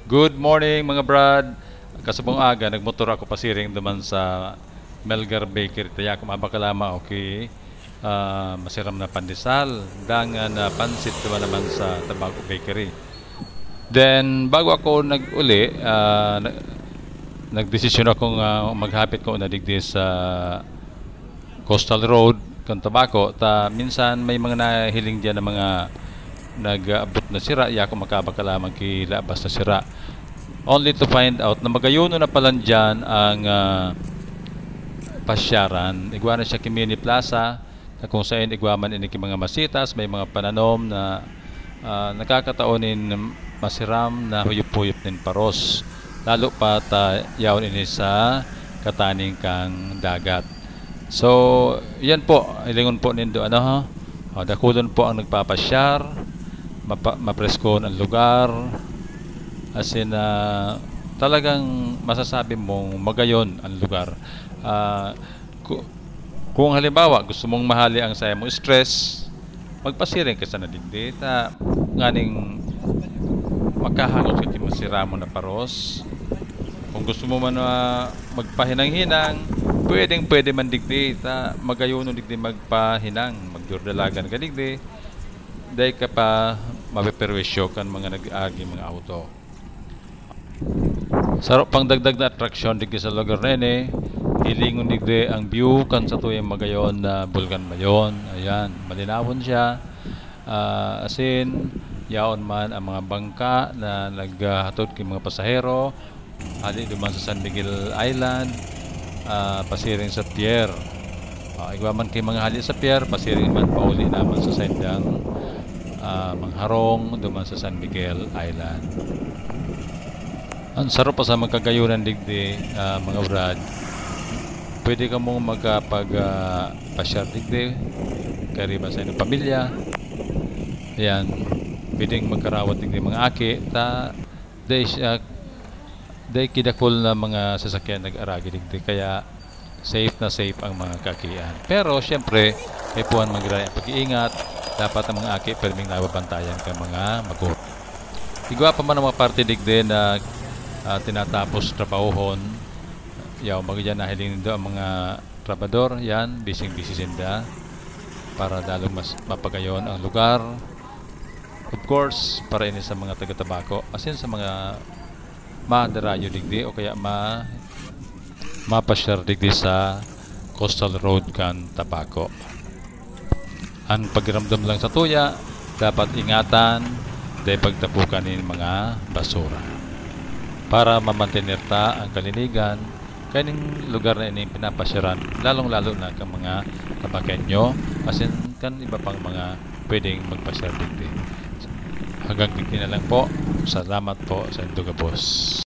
Good morning mga brad. Kasabong aga nagmotor ako pasiring duman sa Melgar Bakery. Taya ako mabakalama okay. Masiram na pandesal, dangan na pansit diba naman sa Tabaco Bakery. Then bago ako nag-uli, nagdesisyon akong maghapit ko na digdi sa Coastal Road kung Tabaco. Minsan may mga nahiling diyan na mga nag-abot na sira, iya ako makabakalamang kilabas na sira. Only to find out na magayuno na pala dyan ang pasyaran. Igwa na siya Kimini Plaza, na kung saan igwaman ini mga masitas, may mga pananom na nakakataonin masiram na huyup-huyup nin paros. Lalo pa yawon ini sa kataning kang dagat. So, yan po, ilingon po nindo dakulon po ang nagpapasyar, mapreskon ang lugar, as in talagang masasabi mong magayon ang lugar. Kung halimbawa gusto mong mahali ang saya mong stress, magpasiring ka sa nadigdi nganing makahangot ka masira mo na paros. Kung gusto mo man magpahinang-hinang, pwede man digdi magayon digdi magpahinang, magdurdalagan ka digdi, dahil ka pa mapiperwisyo kan mga nag-agi mga auto. Sarap pang dagdag na attraction digdi sa lugar na ini, hilingon digdi ang view kan sa tuyang magayon na Bulkan Mayon. Ayan, malinawon siya. Asin yaon man ang mga bangka na naghatod kay mga pasahero ali duman sa San Miguel Island, pasiring sa pier. Igwaman kay mga hali sa pier, pasiring man pauli naman sa sendang mangharong duman sa San Miguel Island. Ang sarap pa sa magkagayunan digdi, mga brad. Pwede ka mong pasyar digdi kariba sa inyong pamilya. Ayan, pwedeng magkarawat digdi mga aki day kidakol na mga sasakyan nag-aragi digdi, kaya safe na safe ang mga kakian. Pero syempre may puwan magraya pag-iingat, dapat ang mga aki perming nababantayan ka mga magulang. Igwa pa man ang mga parte digdi na tinatapos trabahohon, yaw magyan na hiling nindo ang mga trabador, yan busy sinda para lalong mas mapagayon ang lugar, of course para ini sa mga taga-Tabaco, asin sa mga madarayo digdi o kaya mapasyar digdi sa Coastal Road kan Tabaco. Ang pagiramdam lang sa tuya, dapat ingatan dahil pagtapukan ng mga basura para mamantenir ang kalinigan kaning lugar na ini pinapasyaran, lalong-lalo na kang mga kabakenyo, asin kan iba pang mga pwedeng magpasyar digdi. Hanggang digdi na lang po. Salamat po sa Indugabos.